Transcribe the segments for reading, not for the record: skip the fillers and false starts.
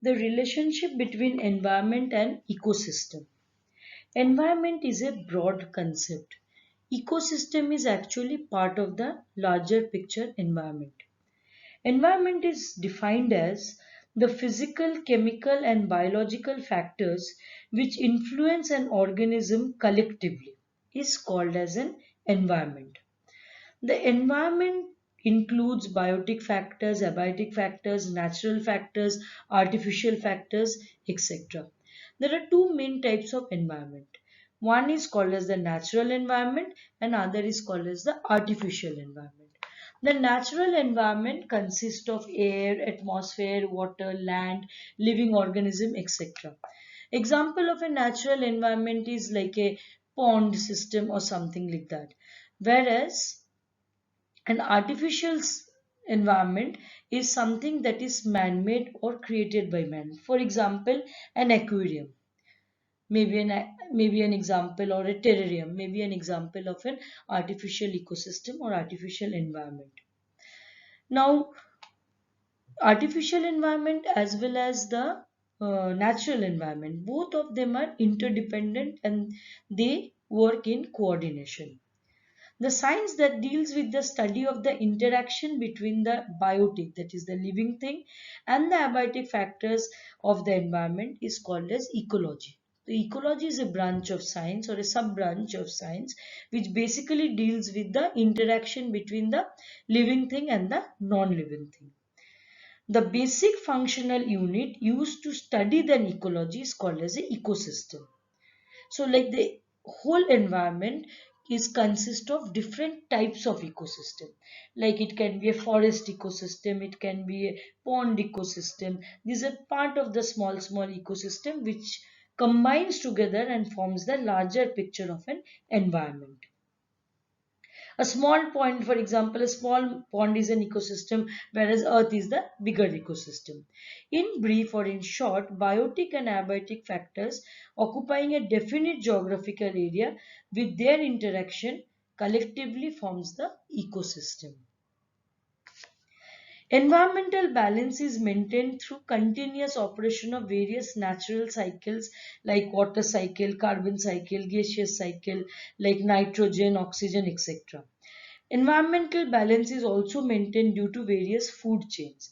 The relationship between environment and ecosystem. Environment is a broad concept. Ecosystem is actually part of the larger picture environment. Environment is defined as the physical, chemical, and biological factors which influence an organism collectively is called as an environment. The environment includes biotic factors, abiotic factors, natural factors, artificial factors, etc. There are two main types of environment. One is called as the natural environment and other is called as the artificial environment. The natural environment consists of air, atmosphere, water, land, living organism, etc. Example of a natural environment is like a pond system or something like that. Whereas an artificial environment is something that is man-made or created by man. For example, an aquarium, maybe an example, or a terrarium, maybe an example of an artificial ecosystem or artificial environment. Now, artificial environment as well as the natural environment, both of them are interdependent and they work in coordination. The science that deals with the study of the interaction between the biotic, that is the living thing, and the abiotic factors of the environment is called as ecology. The ecology is a branch of science or a sub branch of science which basically deals with the interaction between the living thing and the non-living thing. The basic functional unit used to study the ecology is called as an ecosystem. So like the whole environment is consist of different types of ecosystem. Like it can be a forest ecosystem, it can be a pond ecosystem. These are part of the small ecosystem which combines together and forms the larger picture of an environment. A small pond, for example, a small pond is an ecosystem, whereas Earth is the bigger ecosystem. In brief or in short, biotic and abiotic factors occupying a definite geographical area with their interaction collectively forms the ecosystem. Environmental balance is maintained through continuous operation of various natural cycles like water cycle, carbon cycle, gaseous cycle, like nitrogen, oxygen, etc. Environmental balance is also maintained due to various food chains.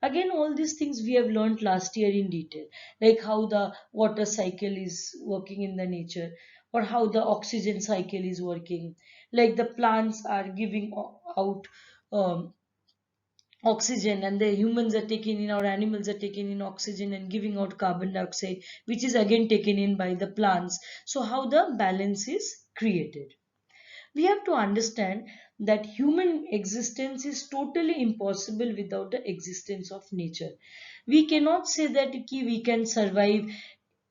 Again, all these things we have learned last year in detail, like how the water cycle is working in the nature, or how the oxygen cycle is working, like the plants are giving out um, oxygen and the humans are taking in, or animals are taking in oxygen and giving out carbon dioxide, which is again taken in by the plants. So, how the balance is created. We have to understand that human existence is totally impossible without the existence of nature. We cannot say that we can survive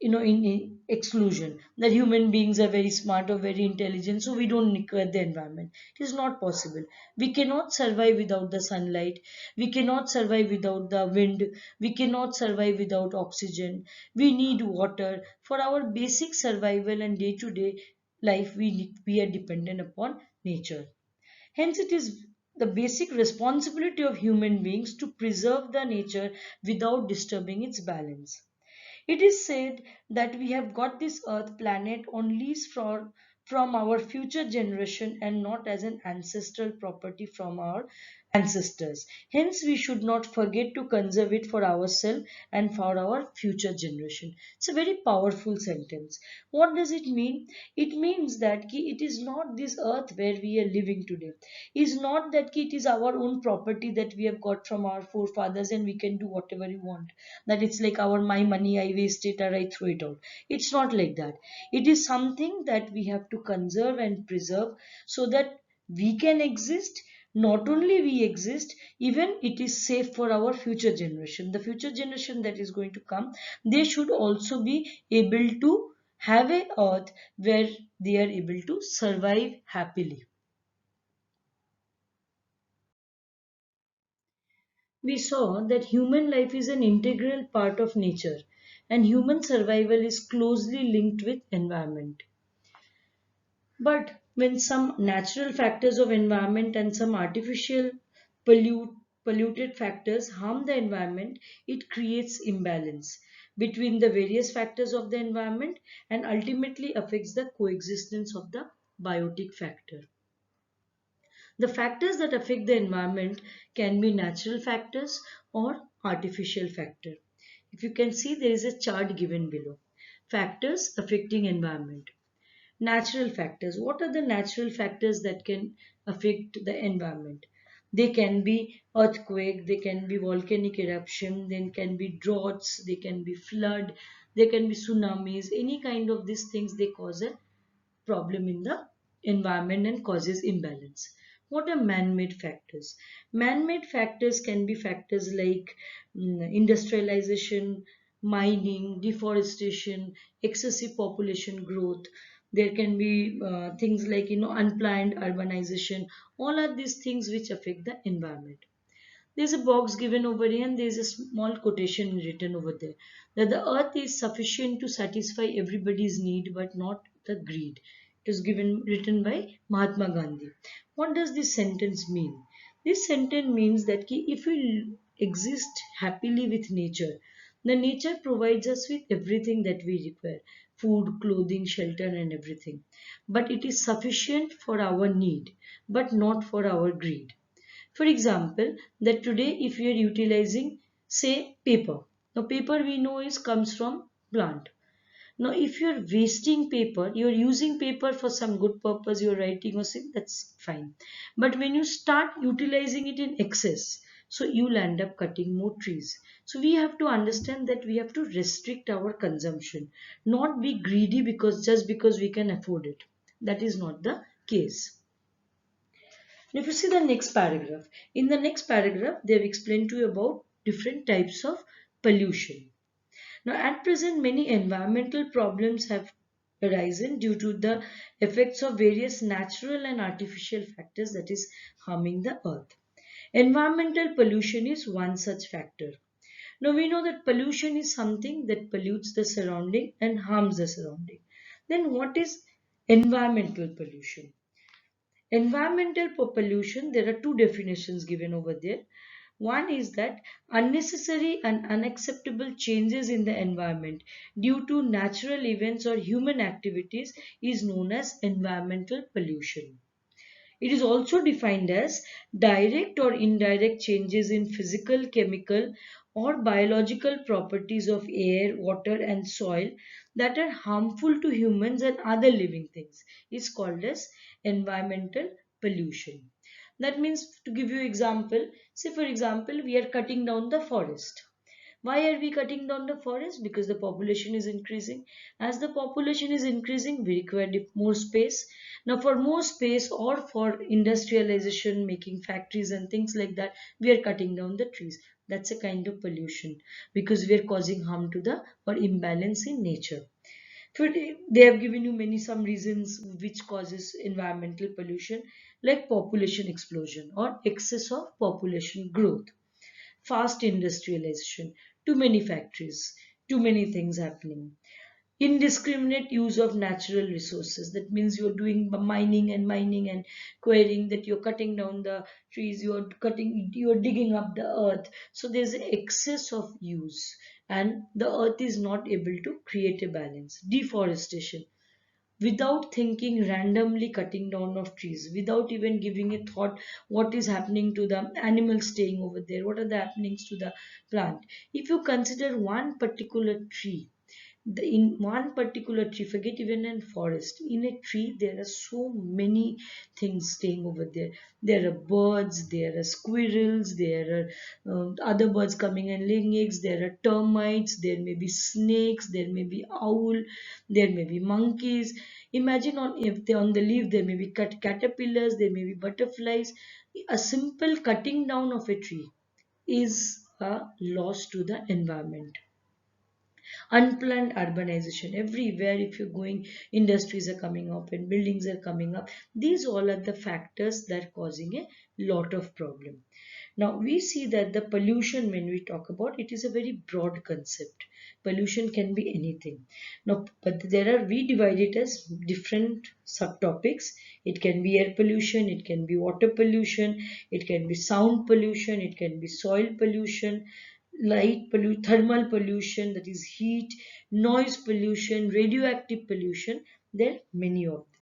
in exclusion, that human beings are very smart or very intelligent, so we don't require the environment. It is not possible. We cannot survive without the sunlight, we cannot survive without the wind, we cannot survive without oxygen. We need water for our basic survival and day to day life. We are dependent upon nature. Hence it is the basic responsibility of human beings to preserve the nature without disturbing its balance. It is said that we have got this earth planet on lease from our future generation and not as an ancestral property from our ancestors. Hence, we should not forget to conserve it for ourselves and for our future generation. It's a very powerful sentence. What does it mean? It means that it is not this earth where we are living today. It is not that it is our own property that we have got from our forefathers and we can do whatever we want, that it's like our my money, I waste it or I throw it out. It's not like that. It is something that we have to conserve and preserve so that we can exist. Not only we exist, even it is safe for our future generation. The future generation that is going to come, they should also be able to have a earth where they are able to survive happily. We saw that human life is an integral part of nature and human survival is closely linked with environment. But when some natural factors of environment and some artificial pollute, polluted factors harm the environment, it creates imbalance between the various factors of the environment and ultimately affects the coexistence of the biotic factor. The factors that affect the environment can be natural factors or artificial factor. If you can see, there is a chart given below. Factors affecting environment. Natural factors. What are the natural factors that can affect the environment? They can be earthquake, they can be volcanic eruption, then can be droughts, they can be flood, they can be tsunamis, any kind of these things they cause a problem in the environment and causes imbalance. What are man-made factors? Man-made factors can be factors like industrialization, mining, deforestation, excessive population growth. There can be things like unplanned urbanization. All are these things which affect the environment. There's a box given over here and there's a small quotation written over there that the earth is sufficient to satisfy everybody's need but not the greed. It was given written by Mahatma Gandhi. What does this sentence mean? This sentence means that if we exist happily with nature, the nature provides us with everything that we require: food, clothing, shelter, and everything. But it is sufficient for our need, but not for our greed. For example, that today if we are utilizing say paper. Now paper we know is comes from plant. Now if you are wasting paper, you are using paper for some good purpose, you are writing or something, that's fine. But when you start utilizing it in excess, so you'll end up cutting more trees. So we have to understand that we have to restrict our consumption, not be greedy because just because we can afford it. That is not the case. Now, if you see the next paragraph, in the next paragraph, they have explained to you about different types of pollution. Now, at present, many environmental problems have arisen due to the effects of various natural and artificial factors that is harming the earth. Environmental pollution is one such factor. Now, we know that pollution is something that pollutes the surrounding and harms the surrounding. Then, what is environmental pollution? Environmental pollution, there are two definitions given over there. One is that unnecessary and unacceptable changes in the environment due to natural events or human activities is known as environmental pollution. It is also defined as direct or indirect changes in physical, chemical, or biological properties of air, water, and soil that are harmful to humans and other living things. Is called as environmental pollution. That means, to give you example, say for example, we are cutting down the forest. Why are we cutting down the forest? Because the population is increasing. As the population is increasing, we require more space. Now, for more space or for industrialization, making factories and things like that, we are cutting down the trees. That's a kind of pollution because we are causing harm to the or imbalance in nature. They have given you many some reasons which causes environmental pollution, like population explosion or excess of population growth, fast industrialization, too many factories, too many things happening. Indiscriminate use of natural resources. That means you're doing mining and quarrying, that you're cutting down the trees, you're digging up the earth. So there's an excess of use and the earth is not able to create a balance. Deforestation, without thinking, randomly cutting down of trees without even giving a thought what is happening to the animals staying over there, what are the happenings to the plant. If you consider one particular tree, in one particular tree, forget even in forest, in a tree there are so many things staying over there. There are birds, there are squirrels, there are other birds coming and laying eggs, there are termites, there may be snakes, there may be owl, there may be monkeys. Imagine on if they on the leaf there may be caterpillars, there may be butterflies. A simple cutting down of a tree is a loss to the environment. Unplanned urbanization everywhere. If you're going, industries are coming up and buildings are coming up. These all are the factors that are causing a lot of problem. Now we see that the pollution, when we talk about it, is a very broad concept. Pollution can be anything. Now, but there are, we divide it as different subtopics. It can be air pollution, it can be water pollution, it can be sound pollution, it can be soil pollution, thermal pollution, that is heat, noise pollution, radioactive pollution. There are many of them.